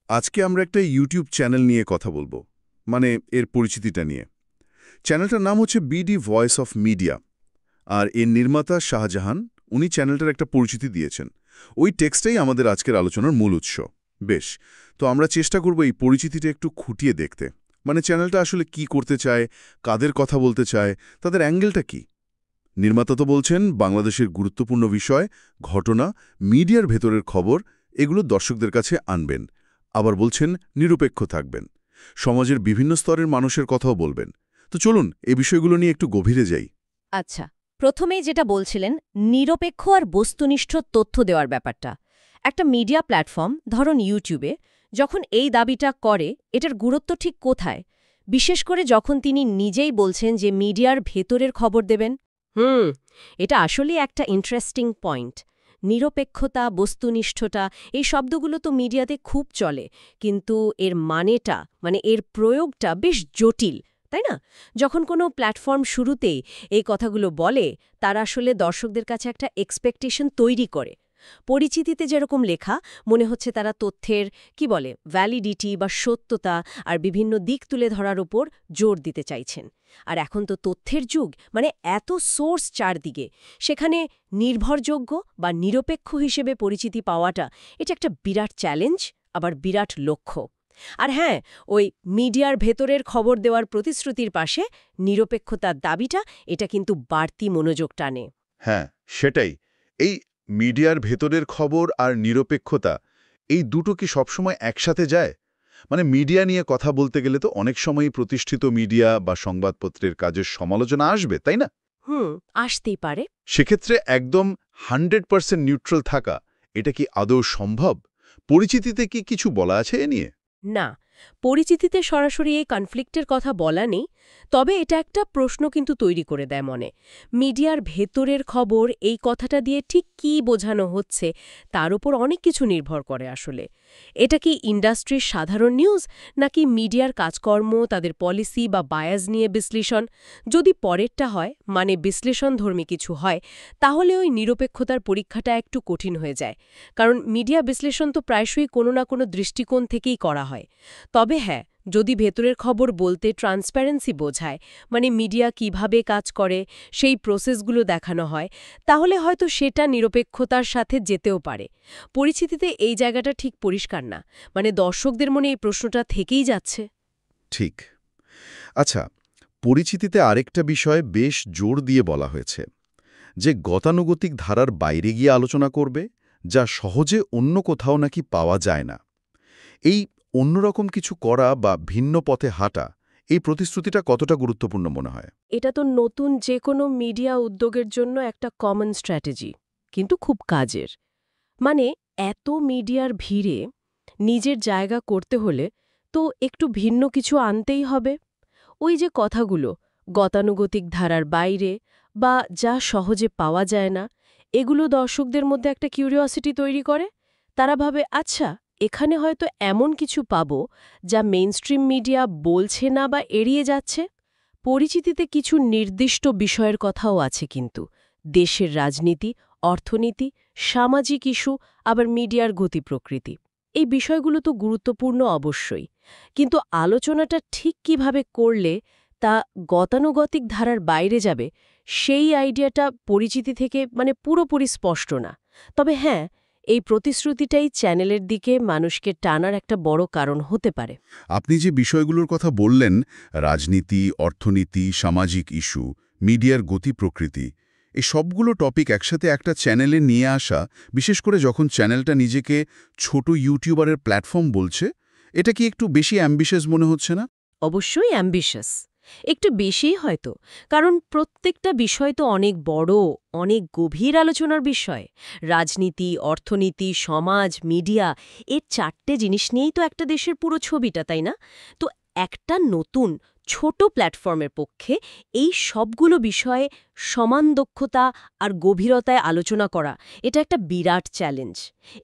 আজকে আমরা একটা ইউটিউব চ্যানেল নিয়ে কথা বলবো, মানে এর পরিচিতিটা নিয়ে। চ্যানেলটার নাম হচ্ছে বিডি ভয়েস অফ মিডিয়া, আর এর নির্মাতা শাহজাহান, উনি চ্যানেলটার একটা পরিচিতি দিয়েছেন। ওই টেক্সটাই আমাদের আজকের আলোচনার মূল উৎস। বেশ, তো আমরা চেষ্টা করব এই পরিচিতিটা একটু খুঁটিয়ে দেখতে, মানে চ্যানেলটা আসলে কি করতে চায়, কাদের কথা বলতে চায়, তাদের অ্যাঙ্গেলটা কি। নির্মাতা তো বলছেন বাংলাদেশের গুরুত্বপূর্ণ বিষয়, ঘটনা, মিডিয়ার ভেতরের খবর এগুলো দর্শকদের কাছে আনবেন। আবার বলছেন নিরপেক্ষ থাকবেন, সমাজের বিভিন্ন স্তরের মানুষের কথাও বলবেন। তো চলুন এই বিষয়গুলো নিয়ে একটু গভীরে যাই। আচ্ছা, প্রথমেই যেটা বলছিলেন, নিরপেক্ষ আর বস্তুনিষ্ঠ তথ্য দেওয়ার ব্যাপারটা। একটা মিডিয়া প্ল্যাটফর্ম, ধরুন ইউটিউবে, যখন এই দাবিটা করে, এটার গুরুত্ব ঠিক কোথায়? বিশেষ করে যখন তিনি নিজেই বলছেন যে মিডিয়ার ভেতরের খবর দেবেন। এটা আসলেই একটা ইন্টারেস্টিং পয়েন্ট। নিরপেক্ষতা, বস্তুনিষ্ঠতা, এই শব্দগুলো তো মিডিয়াতে খুব চলে, কিন্তু এর মানেটা, মানে এর প্রয়োগটা বেশ জটিল, তাই না? যখন কোনো প্ল্যাটফর্ম শুরুতেই এই কথাগুলো বলে, তারা আসলে দর্শকদের কাছে একটা এক্সপেকটেশন তৈরি করে। পরিচিতিতে যেরকম লেখা, মনে হচ্ছে তারা তথ্যের ভ্যালিডিটি বা সত্যতা আর বিভিন্ন দিক তুলে ধরার উপর জোর দিতে চাইছেন। আর এখন তো তথ্যের যুগ, মানে এত সোর্স চারদিকে, সেখানে নির্ভরযোগ্য বা নিরপেক্ষ হিসেবে পরিচিতি পাওয়াটা, এটা একটা বিরাট চ্যালেঞ্জ, আবার বিরাট লক্ষ্য। আর হ্যাঁ, ওই মিডিয়ার ভেতরের খবর দেওয়ার প্রতিশ্রুতির পাশে নিরপেক্ষতার দাবিটা, এটা কিন্তু বাড়তি মনোযোগ টানে। হ্যাঁ, সেটাই। এই মিডিয়ার ভেতরের খবর আর নিরপেক্ষতা, এই দুটো কি সবসময় একসাথে যায়? মানে মিডিয়া নিয়ে কথা বলতে গেলে তো অনেক সময়ই প্রতিষ্ঠিত মিডিয়া বা সংবাদপত্রের কাজের সমালোচনা আসবে, তাই না? আসতেই পারে। সেক্ষেত্রে একদম 100% নিউট্রাল থাকা, এটা কি আদৌ সম্ভব? পরিচিতিতে কি কিছু বলা আছে এ নিয়ে? না, পরিচিতিতে সরাসরি এই কনফ্লিক্টের কথা বলা নেই, তবে এটা একটা প্রশ্ন কিন্তু তৈরি করে দেয় মনে। মিডিয়ার ভেতরের খবর, এই কথাটা দিয়ে ঠিক কী বোঝানো হচ্ছে, তার উপর অনেক কিছু নির্ভর করে আসলে। এটা কি ইন্ডাস্ট্রির সাধারণ নিউজ, নাকি মিডিয়ার কাজকর্ম, তাদের পলিসি বা বায়াস নিয়ে বিশ্লেষণ? যদি পরেরটা হয়, মানে বিশ্লেষণধর্মী কিছু হয়, তাহলে ওই নিরপেক্ষতার পরীক্ষাটা একটু কঠিন হয়ে যায়। কারণ মিডিয়া বিশ্লেষণ তো প্রায়শই কোনো না কোনো দৃষ্টিকোণ থেকেই করা হয়। তবে হ্যাঁ, যদি ভেতরের খবর বলতে ট্রান্সপারেন্সি বোঝায়, মানে মিডিয়া কিভাবে কাজ করে, সেই প্রসেসগুলো দেখানো হয়, তাহলে হয়তো সেটা নিরপেক্ষতার সাথে যেতেও পারে। পরিচিতিতে এই জায়গাটা ঠিক পরিষ্কার না, মানে দর্শকদের মনে এই প্রশ্নটা থেকেই যাচ্ছে। ঠিক। আচ্ছা, পরিচিতিতে আরেকটা বিষয় বেশ জোর দিয়ে বলা হয়েছে, যে গতানুগতিক ধারার বাইরে গিয়ে আলোচনা করবে, যা সহজে অন্য কোথাও নাকি পাওয়া যায় না। এই অন্যরকম কিছু করা বা ভিন্ন পথে হাঁটা, এই প্রতিশ্রুতিটা কতটা গুরুত্বপূর্ণ মনে হয়? এটা তো নতুন যে কোনো মিডিয়া উদ্যোগের জন্য একটা কমন স্ট্র্যাটেজি, কিন্তু খুব কাজের। মানে এত মিডিয়ার ভিড়ে নিজের জায়গা করতে হলে তো একটু ভিন্ন কিছু আনতেই হবে। ওই যে কথাগুলো, গতানুগতিক ধারার বাইরে বা যা সহজে পাওয়া যায় না, এগুলো দর্শকদের মধ্যে একটা কিউরিওসিটি তৈরি করে। তারা ভাবে, আচ্ছা, এখানে হয়তো এমন কিছু পাবো যা মেইনস্ট্রিম মিডিয়া বলছে না বা এড়িয়ে যাচ্ছে। পরিচিতিতে কিছু নির্দিষ্ট বিষয়ের কথাও আছে, কিন্তু দেশের রাজনীতি, অর্থনীতি, সামাজিক ইস্যু, আবার মিডিয়ার গতি প্রকৃতি, এই বিষয়গুলো তো গুরুত্বপূর্ণ অবশ্যই, কিন্তু আলোচনাটা ঠিক কিভাবে করলে তা গতানুগতিক ধারার বাইরে যাবে, সেই আইডিয়াটা পরিচিতি থেকে পুরোপুরি স্পষ্ট না। তবে হ্যাঁ, এই প্রতিশ্রুতিটাই চ্যানেলের দিকে মানুষকে টানার একটা বড় কারণ হতে পারে। আপনি যে বিষয়গুলোর কথা বললেন, রাজনীতি, অর্থনীতি, সামাজিক ইস্যু, মিডিয়ার গতি প্রকৃতি, এই সবগুলো টপিক একসাথে একটা চ্যানেলে নিয়ে আসা, বিশেষ করে যখন চ্যানেলটা নিজেকে ছোট ইউটিউবারের প্ল্যাটফর্ম বলছে, এটা কি একটু বেশি অ্যাম্বিশাস মনে হচ্ছে না? অবশ্যই অ্যাম্বিশাস, একটু বেশিই হয়তো। কারণ প্রত্যেকটা বিষয় তো অনেক বড়, অনেক গভীর আলোচনার বিষয়। রাজনীতি, অর্থনীতি, সমাজ, মিডিয়া, এর চারটে জিনিস নিয়েই তো একটা দেশের পুরো ছবিটা, তাই না? তো একটা নতুন ছোট প্ল্যাটফর্মের পক্ষে এই সবগুলো বিষয়ে সমান দক্ষতা আর গভীরতায় আলোচনা করা এটা একটা বিরাট চ্যালেঞ্জ।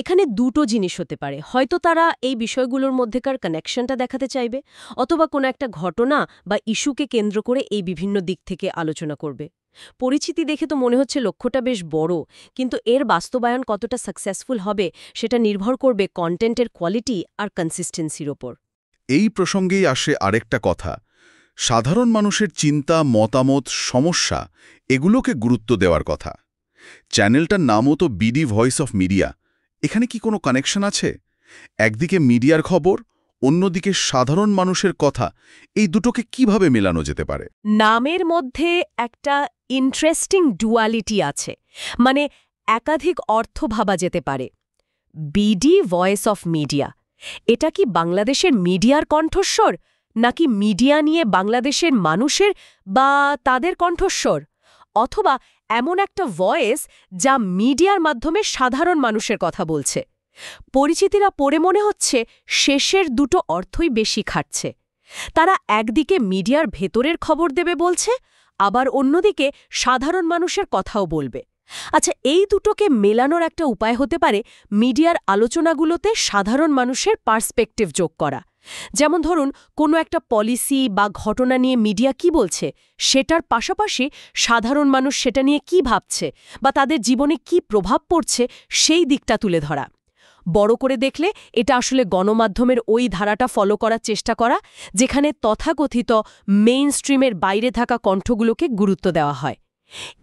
এখানে দুটো জিনিস হতে পারে, হয়তো তারা এই বিষয়গুলোর মধ্যেকার কানেকশনটা দেখাতে চাইবে, অথবা কোনো একটা ঘটনা বা ইস্যুকে কেন্দ্র করে এই বিভিন্ন দিক থেকে আলোচনা করবে। পরিচিতি দেখে তো মনে হচ্ছে লক্ষ্যটা বেশ বড়, কিন্তু এর বাস্তবায়ন কতটা সাকসেসফুল হবে সেটা নির্ভর করবে কন্টেন্টের কোয়ালিটি আর কনসিস্টেন্সির ওপর। এই প্রসঙ্গেই আসে আরেকটা কথা, সাধারণ মানুষের চিন্তা, মতামত, সমস্যা এগুলোকে গুরুত্ব দেওয়ার কথা। চ্যানেলটার নামও তো বিডি ভয়েস অফ মিডিয়া, এখানে কি কোনো কানেকশন আছে? একদিকে মিডিয়ার খবর, অন্যদিকে সাধারণ মানুষের কথা, এই দুটোকে কিভাবে মেলানো যেতে পারে? নামের মধ্যে একটা ইন্টারেস্টিং ডুয়ালিটি আছে, মানে একাধিক অর্থ ভাবা যেতে পারে। বিডি ভয়েস অফ মিডিয়া, এটা কি বাংলাদেশের মিডিয়ার কণ্ঠস্বর, নাকি মিডিয়া নিয়ে বাংলাদেশের মানুষের বা তাদের কণ্ঠস্বর, অথবা এমন একটা ভয়েস যা মিডিয়ার মাধ্যমে সাধারণ মানুষের কথা বলছে? পরিচিতিরা পড়ে মনে হচ্ছে শেষের দুটো অর্থই বেশি খাটছে। তারা একদিকে মিডিয়ার ভেতরের খবর দেবে বলছে, আবার অন্যদিকে সাধারণ মানুষের কথাও বলবে। আচ্ছা, এই দুটোকে মেলানোর একটা উপায় হতে পারে মিডিয়ার আলোচনাগুলোতে সাধারণ মানুষের পার্সপেক্টিভ যোগ করা। যেমন ধরুন, কোনো একটা পলিসি বা ঘটনা নিয়ে মিডিয়া কি বলছে, সেটার পাশাপাশি সাধারণ মানুষ সেটা নিয়ে কি ভাবছে বা তাদের জীবনে কি প্রভাব পড়ছে সেই দিকটা তুলে ধরা। বড় করে দেখলে এটা আসলে গণমাধ্যমের ওই ধারাটা ফলো করার চেষ্টা করা, যেখানে তথাকথিত মেইন স্ট্রিমের বাইরে থাকা কণ্ঠগুলোকে গুরুত্ব দেওয়া হয়।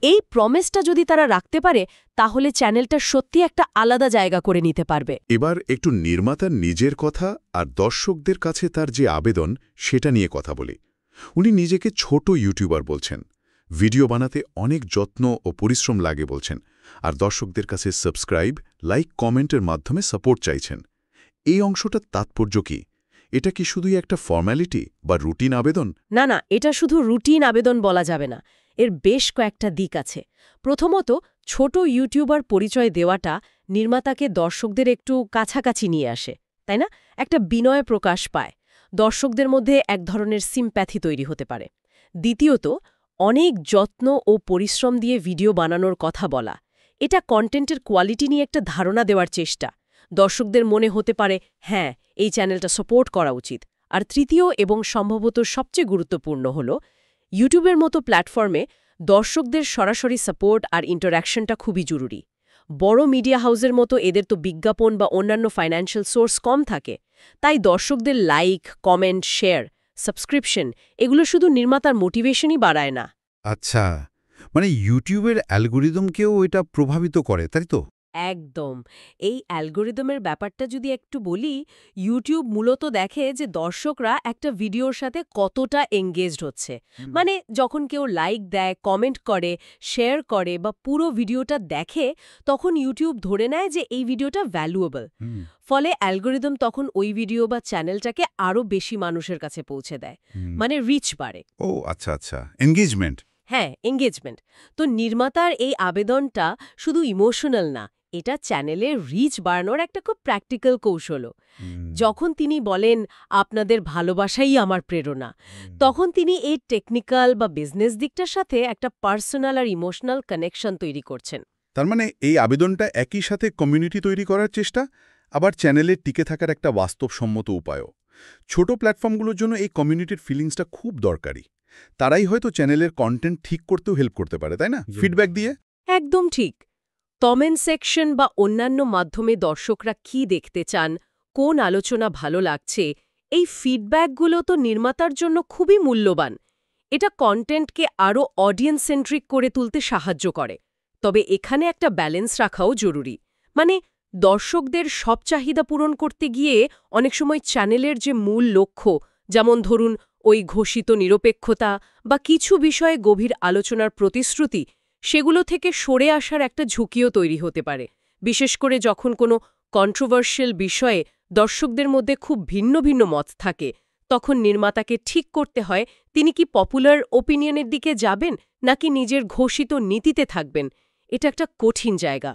এই প্রমিসটা যদি তারা রাখতে পারে, তাহলে চ্যানেলটা সত্যি একটা আলাদা জায়গা করে নিতে পারবে। এবার একটু নির্মাতার নিজের কথা আর দর্শকদের কাছে তার যে আবেদন সেটা নিয়ে কথা বলি। উনি নিজেকে ছোট ইউটিউবার বলছেন, ভিডিও বানাতে অনেক যত্ন ও পরিশ্রম লাগে বলছেন, আর দর্শকদের কাছে সাবস্ক্রাইব, লাইক, কমেন্টের মাধ্যমে সাপোর্ট চাইছেন। এই অংশটার তাৎপর্য কি? এটা কি শুধুই একটা ফর্ম্যালিটি বা রুটিন আবেদন? না না, এটা শুধু রুটিন আবেদন বলা যাবে না, এর বেশ কয়েকটা দিক আছে। প্রথমত, ছোট ইউটিউবার পরিচয় দেওয়াটা নির্মাতাকে দর্শকদের একটু কাছাকাছি নিয়ে আসে, তাই না? একটা বিনয় প্রকাশ পায়, দর্শকদের মধ্যে এক ধরনের সিম্প্যাথি তৈরি হতে পারে। দ্বিতীয়ত, অনেক যত্ন ও পরিশ্রম দিয়ে ভিডিও বানানোর কথা বলা, এটা কন্টেন্টের কোয়ালিটি নিয়ে একটা ধারণা দেওয়ার চেষ্টা। দর্শকদের মনে হতে পারে, হ্যাঁ, এই চ্যানেলটা সাপোর্ট করা উচিত। আর তৃতীয় এবং সম্ভবত সবচেয়ে গুরুত্বপূর্ণ হল, ইউটিউবের মতো প্ল্যাটফর্মে দর্শকদের সরাসরি সাপোর্ট আর ইন্টারঅ্যাকশনটা খুবই জরুরি। বড় মিডিয়া হাউসের মতো এদের তো বিজ্ঞাপন বা অন্যান্য ফাইন্যান্সিয়াল সোর্স কম থাকে, তাই দর্শকদের লাইক, কমেন্ট, শেয়ার, সাবস্ক্রিপশন এগুলো শুধু নির্মাতার মোটিভেশনই বাড়ায় না। আচ্ছা, মানে ইউটিউবের অ্যালগরিদমকেও এটা প্রভাবিত করে, তাই তো? একদম। এই অ্যালগরিদমের ব্যাপারটা যদি একটু বলি, ইউটিউব মূলত দেখে যে দর্শকরা একটা ভিডিওর সাথে কতটা এঙ্গেজড হচ্ছে। মানে যখন কেউ লাইক দেয়, কমেন্ট করে, শেয়ার করে বা পুরো ভিডিওটা দেখে, তখন ইউটিউব ধরে নেয় যে এই ভিডিওটা ভ্যালুয়েবল। ফলে অ্যালগরিদম তখন ওই ভিডিও বা চ্যানেলটাকে আরও বেশি মানুষের কাছে পৌঁছে দেয়, মানে রিচ বাড়ে। ও আচ্ছা আচ্ছা, এনগেজমেন্ট। হ্যাঁ, এঙ্গেজমেন্ট। তো নির্মাতার এই আবেদনটা শুধু ইমোশনাল না, এটা চ্যানেলের রিচ বাড়ানোর একটা খুব প্র্যাকটিক্যাল কৌশলও। যখন তিনি বলেন, আপনাদের ভালোবাসাই আমার প্রেরণা, তখন তিনি এই টেকনিক্যাল বা বিজনেস দিকটার সাথে একটা পার্সোনাল আর ইমোশনাল কানেকশন তৈরি করছেন। তার মানে এই আবেদনটা একই সাথে কমিউনিটি তৈরি করার চেষ্টা, আবার চ্যানেলের টিকে থাকার একটা বাস্তবসম্মত উপায়ও। ছোট প্ল্যাটফর্মগুলোর জন্য এই কমিউনিটির ফিলিংসটা খুব দরকারি। তারাই হয়তো চ্যানেলের কন্টেন্ট ঠিক করতেও হেল্প করতে পারে, তাই না? ফিডব্যাক দিয়ে। একদম ঠিক। কমেন্ট সেকশন বা অন্যান্য মাধ্যমে দর্শকরা কি দেখতে চান, কোন আলোচনা ভালো লাগছে, এই ফিডব্যাকগুলো তো নির্মাতার জন্য খুবই মূল্যবান। এটা কন্টেন্টকে আরও অডিয়েন্স সেন্ট্রিক করে তুলতে সাহায্য করে। তবে এখানে একটা ব্যালেন্স রাখাও জরুরি। মানে দর্শকদের সব চাহিদা পূরণ করতে গিয়ে অনেক সময় চ্যানেলের যে মূল লক্ষ্য, যেমন ধরুন ওই ঘোষিত নিরপেক্ষতা বা কিছু বিষয়ে গভীর আলোচনার প্রতিশ্রুতি, সেগুলো থেকে সরে আসার একটা ঝুঁকিও তৈরি হতে পারে। বিশেষ করে যখন কোনো কন্ট্রোভার্সিয়াল বিষয়ে দর্শকদের মধ্যে খুব ভিন্ন ভিন্ন মত থাকে, তখন নির্মাতাকে ঠিক করতে হয় তিনি কি পপুলার ওপিনিয়নের দিকে যাবেন নাকি নিজের ঘোষিত নীতিতে থাকবেন। এটা একটা কঠিন জায়গা।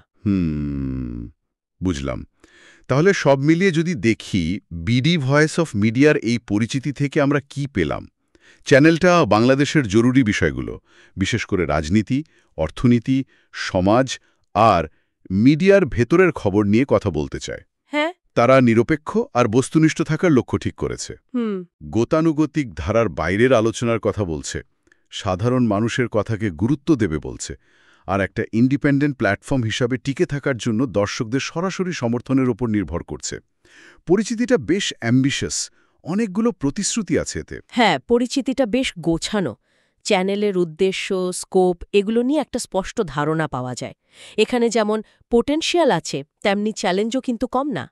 বুঝলাম। তাহলে সব মিলিয়ে যদি দেখি, বিডি ভয়েস অফ মিডিয়ার এই পরিচিতি থেকে আমরা কি পেলাম? চ্যানেলটা বাংলাদেশের জরুরি বিষয়গুলো, বিশেষ করে রাজনীতি, অর্থনীতি, সমাজ আর মিডিয়ার ভেতরের খবর নিয়ে কথা বলতে চায়। হ্যাঁ। তারা নিরপেক্ষ আর বস্তুনিষ্ঠ থাকার লক্ষ্য ঠিক করেছে। গতানুগতিক ধারার বাইরের আলোচনার কথা বলছে, সাধারণ মানুষের কথাকে গুরুত্ব দেবে বলছে, আর একটা ইন্ডিপেন্ডেন্ট প্ল্যাটফর্ম হিসাবে টিকে থাকার জন্য দর্শকদের সরাসরি সমর্থনের ওপর নির্ভর করছে। পরিচিতিটা বেশ অ্যাম্বিশাস, অনেকগুলো প্রতিশ্রুতি আছে এতে। হ্যাঁ, পরিচিতিটা বেশ গোছানো। চ্যানেলের উদ্দেশ্য, স্কোপ এগুলো নিয়ে একটা স্পষ্ট ধারণা পাওয়া যায়। এখানে যেমন পোটেনশিয়াল আছে, তেমনি চ্যালেঞ্জও কিন্তু কম না।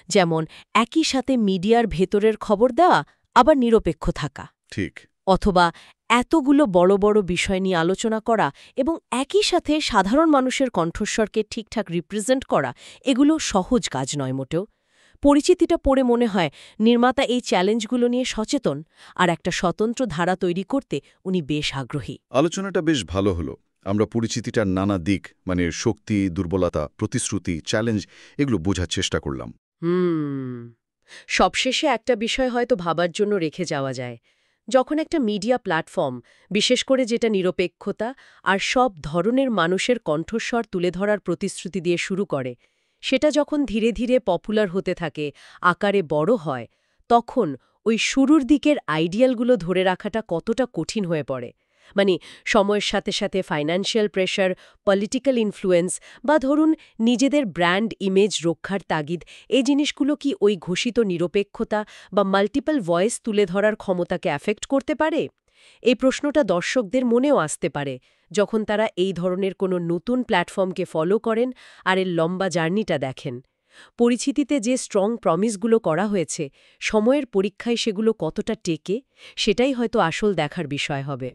যেমন একই সাথে মিডিয়ার ভেতরের খবর দেওয়া, আবার নিরপেক্ষ থাকা। ঠিক। অথবা এতগুলো বড় বড় বিষয় নিয়ে আলোচনা করা এবং একই সাথে সাধারণ মানুষের কণ্ঠস্বরকে ঠিকঠাক রিপ্রেজেন্ট করা, এগুলো সহজ কাজ নয় মোটেও। পরিচিতিটা পড়ে মনে হয় নির্মাতা এই চ্যালেঞ্জগুলো নিয়ে সচেতন, আর একটা স্বতন্ত্র ধারা তৈরি করতে উনি বেশ আগ্রহী। আলোচনাটা বেশ ভালো হলো। আমরা পরিচিতিটার নানা দিক, মানে শক্তি, দুর্বলতা, প্রতিশ্রুতি, চ্যালেঞ্জ, এগুলো বোঝার চেষ্টা করলাম। সবশেষে একটা বিষয় হয়তো ভাবার জন্য রেখে যাওয়া যায়। যখন একটা মিডিয়া প্ল্যাটফর্ম, বিশেষ করে যেটা নিরপেক্ষতা আর সব ধরনের মানুষের কণ্ঠস্বর তুলে ধরার প্রতিশ্রুতি দিয়ে শুরু করে, সেটা যখন ধীরে ধীরে পপুলার হতে থাকে, আকারে বড় হয়, তখন ওই শুরুর দিকের আইডিয়ালগুলো ধরে রাখাটা কতটা কঠিন হয়ে পড়ে। মানে সময়ের সাথে সাথে ফাইন্যান্সিয়াল প্রেশার, পলিটিক্যাল ইনফ্লুয়েন্স বা ধরুন নিজেদের ব্র্যান্ড ইমেজ রক্ষার তাগিদ, এই জিনিসগুলো কি ওই ঘোষিত নিরপেক্ষতা বা মাল্টিপল ভয়েস তুলে ধরার ক্ষমতাকে অ্যাফেক্ট করতে পারে? এই প্রশ্নটা দর্শকদের মনেও আসতে পারে যখন তারা এই ধরনের কোনো নতুন প্ল্যাটফর্মকে ফলো করেন আর এর লম্বা জার্নিটা দেখেন। পরিচিতিতে যে স্ট্রং প্রমিসগুলো করা হয়েছে, সময়ের পরীক্ষায় সেগুলো কতটা টেকে, সেটাই হয়তো আসল দেখার বিষয় হবে।